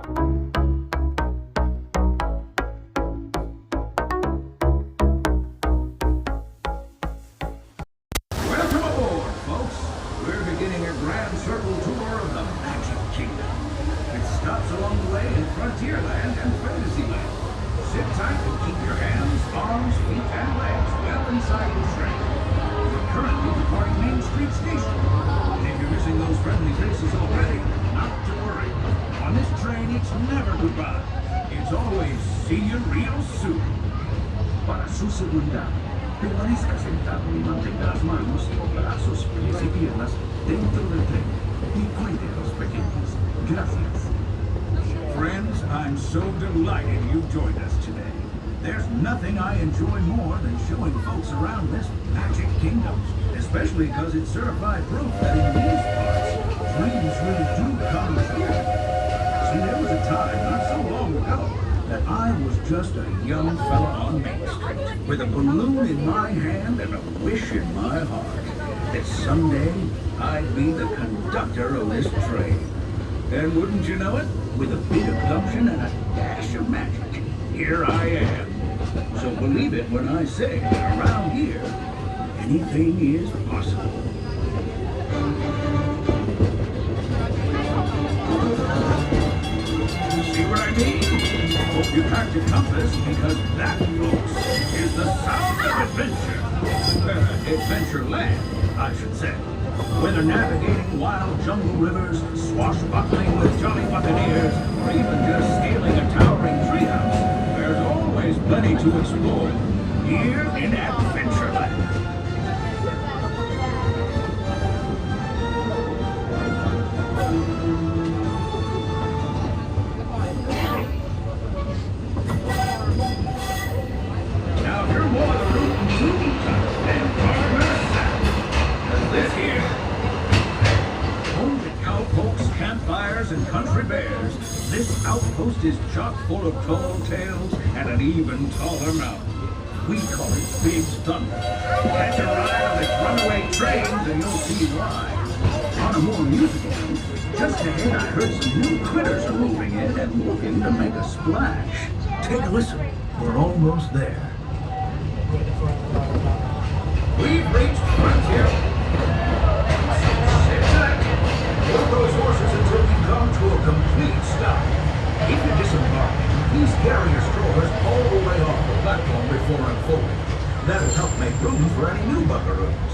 Welcome aboard, folks. We're beginning a grand circle tour of the Magic Kingdom. It stops along the way in Frontierland and Fantasyland. Sit tight and keep your hands, arms, feet, and legs well inside the train. We're currently departing Main Street Station. And if you're missing those friendly faces already, not to worry. On this train, it's never goodbye. It's always see you real soon. Para su seguridad, permanezca sentado y mantenga las manos, brazos, pies y piernas dentro del tren y cuide a los pequeños. Gracias. Friends, I'm so delighted you've joined us today. There's nothing I enjoy more than showing folks around this Magic Kingdom, especially because it's certified proof that in these parts, dreams really do come true. See, there was a time not so long ago that I was just a young fella on Main Street with a balloon in my hand and a wish in my heart that someday I'd be the conductor of this train. And wouldn't you know it, with a bit of gumption and a dash of magic, here I am. So believe it when I say that around here, anything is possible. See what I mean? Hope you packed your compass, because that, folks, is the sound of adventure. Adventureland, I should say. Whether navigating wild jungle rivers, swashbuckling with jolly buccaneers, or even just scaling a towering treehouse, there's always plenty to explore here in Adventureland. Now, if you're more the rootin' tootin' type, then farmer's saddle. 'Cause this here, home to cowpokes, campfires, and country bears, this outpost is chock full of tall tales and an even taller mountain. We call it Big Thunder. Catch a ride on its runaway trains and you'll see why. On a more musical note, just ahead I heard some new critters are moving in and looking to make a splash. Take a listen. We're almost there. We've reached Frontier. Sit tight. Hold those horses until we come to a complete stop. If you're disembarking, please carry your strollers all the way off the platform before unfolding. That'll help make room for any new buckaroos.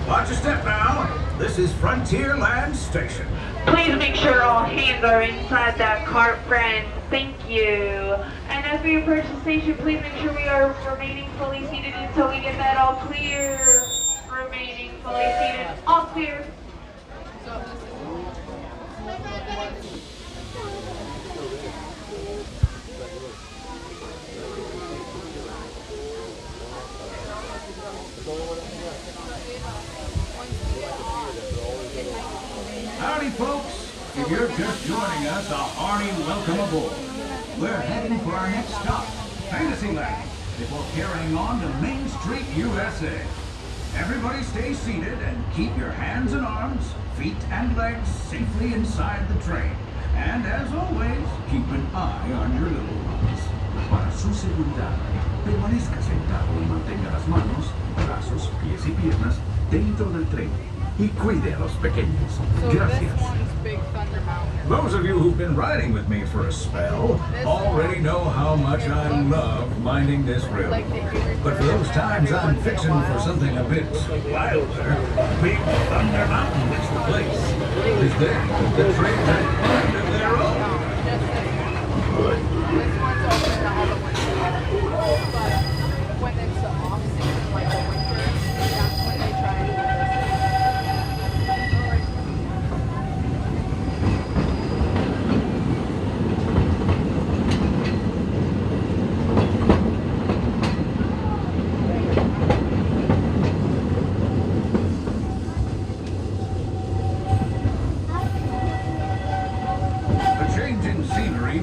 Watch your step now. This is Frontierland Station. Please make sure all hands are inside that cart, friends. Thank you. And as we approach the station, please make sure we are remaining fully seated until we get that all clear. Remaining fully seated, all clear. Howdy, folks. If you're just joining us, a hearty welcome aboard. We're heading for our next stop, Fantasyland, before carrying on to Main Street, U.S.A. Everybody stay seated and keep your hands and arms, feet and legs safely inside the train. And as always, keep an eye on your little ones. Para su seguridad, permanezca sentado y mantenga las manos, brazos, pies y piernas dentro del tren. Y cuide a los pequeños. Gracias. This one's Big Thunder Mountain. Those of you who've been riding with me for a spell already know how much I love minding this railroad. But for those times I'm fixing for something a bit wilder, Big Thunder Mountain is the place. Because then the trains have mind of their own. This one's open to all the winter, but when it's the off season, like the winter, that's when they try and do this.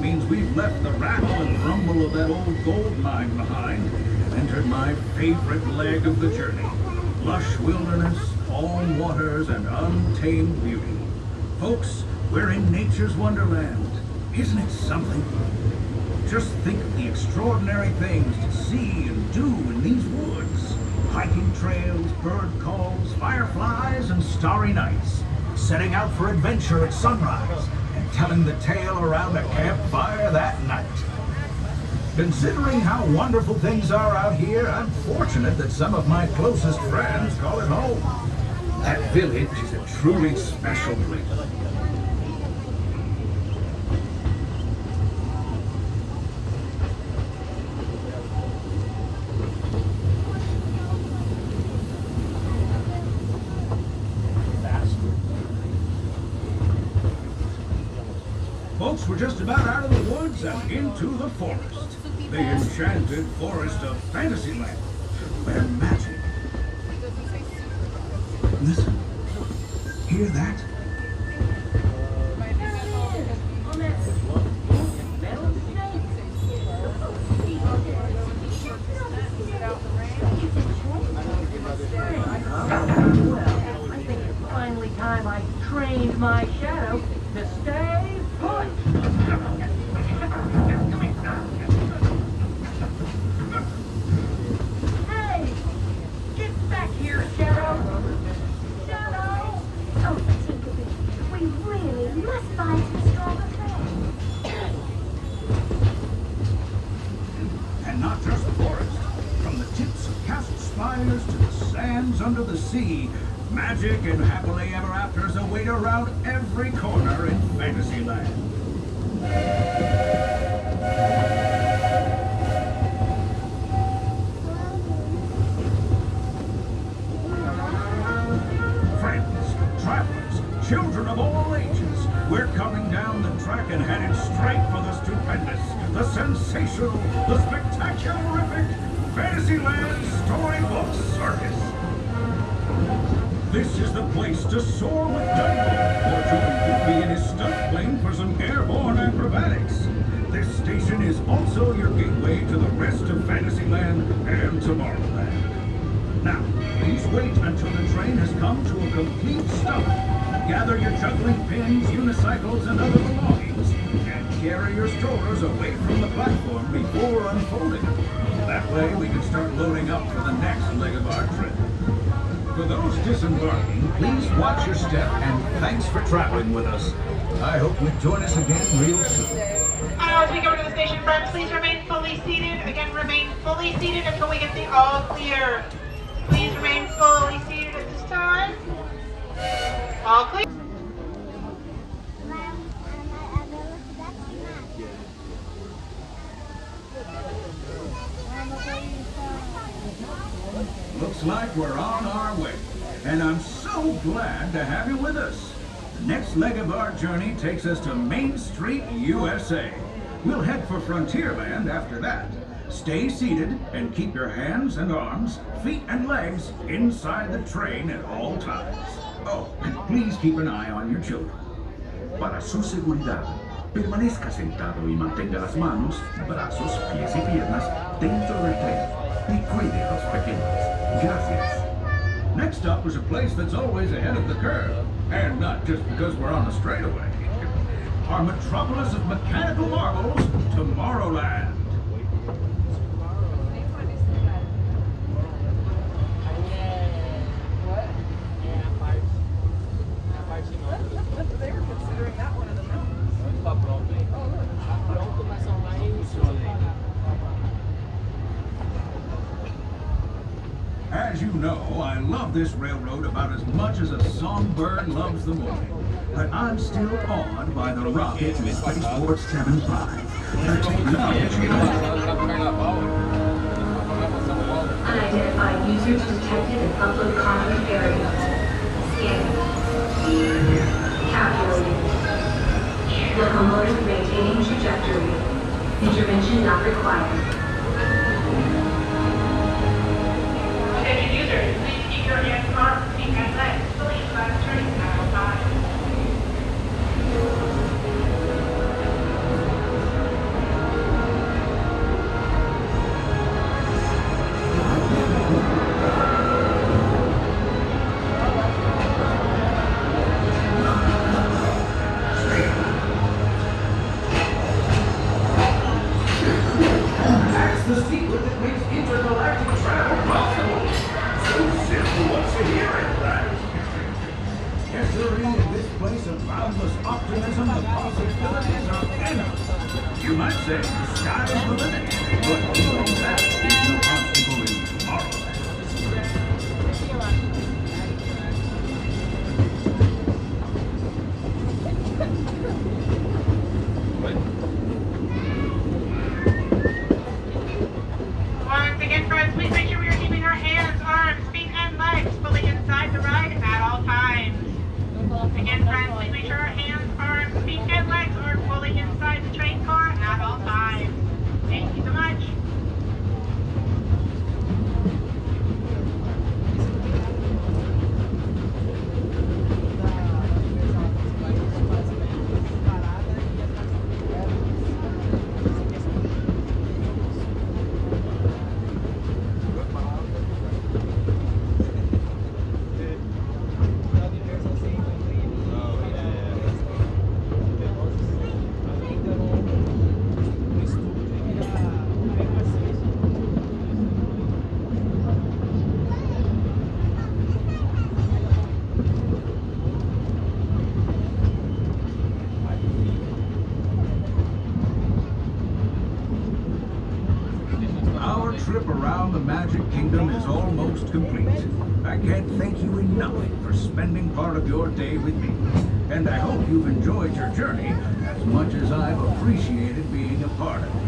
Means we've left the rattle and rumble of that old gold mine behind and entered my favorite leg of the journey. Lush wilderness, calm waters, and untamed beauty. Folks, we're in nature's wonderland. Isn't it something? Just think of the extraordinary things to see and do in these woods. Hiking trails, bird calls, fireflies, and starry nights. Setting out for adventure at sunrise and telling the tale around a campfire that night. Considering how wonderful things are out here, I'm fortunate that some of my closest friends call it home. That village is a truly special place. Folks, we're just about out of the woods and into the forest. The enchanted forest of Fantasyland, where magic. Listen, hear that? Well, I think it's finally time I trained my shadow to stay put. Hey! Get back here, Shadow! Shadow! Oh, Tinkerbell, we really must find some stronger friends. And not just the forest. From the tips of castle spires to the sands under the sea, magic and happily ever afters await around every corner in Fantasyland. Friends, travelers, children of all ages, we're coming down the track and headed straight for the stupendous, the sensational, the spectacularific Fantasyland Storybook Circus. This is the place to soar with Dumbo, or join Goofy in his stunt plane for some airborne acrobatics. This station is also your gateway to the rest of Fantasyland and Tomorrowland. Now, please wait until the train has come to a complete stop. Gather your juggling pins, unicycles, and other belongings, and carry your strollers away from the platform before unfolding. That way, we can start loading up for the next leg of our trip. For those disembarking, please watch your step, and thanks for traveling with us. I hope you join us again real soon. As we go to the station front, please remain fully seated. Again, remain fully seated until we get the all clear. Please remain fully seated at this time. All clear. Looks like we're on our way, and I'm so glad to have you with us. The next leg of our journey takes us to Main Street, U.S.A. We'll head for Frontierland after that. Stay seated and keep your hands and arms, feet and legs inside the train at all times. Oh, and please keep an eye on your children. Para su seguridad, permanezca sentado y mantenga las manos, brazos, pies y piernas dentro del tren y cuide a los pequeños. Gracias. Next up is a place that's always ahead of the curve, and not just because we're on the straightaway. Our metropolis of mechanical marvels, Tomorrowland. They were considering that one in the mountains. As you know, I love this railroad about as much as a songbird loves the morning. But I'm still awed by the rockets and Spaceport 75. The technology. Unidentified users detected in upload content area. Scanning. Calculating. Locomotive maintaining trajectory. Intervention not required. Attention users, please keep your hands, arms, feet, and legs fully inside the train at all times. the secret that makes intergalactic travel possible. So simple to hear it, right? Yes, sir, in this place of boundless optimism, the possibilities are endless. You might say the sky is the limit, but even that is no obstacle in Tomorrowland. Once again, friends, please make sure we are keeping our hands, arms, feet, and legs fully inside the ride at all times. Again, friends, please make sure our hands, arms, feet, and legs are fully inside the train car at all times. Thank you so much. Our trip around the Magic Kingdom is almost complete. I can't thank you enough for spending part of your day with me. And I hope you've enjoyed your journey as much as I've appreciated being a part of it.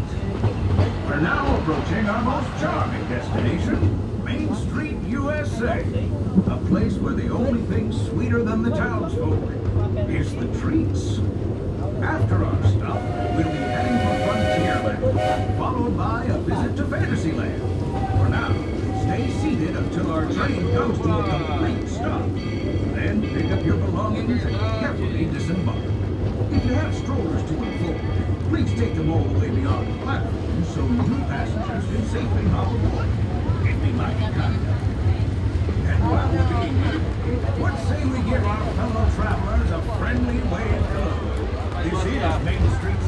We're now approaching our most charming destination, Main Street, USA. A place where the only thing sweeter than the townsfolk is the treats. After our stop, we'll be heading for Frontierland, followed by a visit to Fantasyland. For now, stay seated until our train comes to a complete stop. Then pick up your belongings and carefully disembark. If you have strollers to look forward, please take them all the way beyond the platform so new passengers can safely hop aboard. It'd be mighty kind. And while we're being here, what say we give our fellow travelers a friendly wave hello? This is Main Street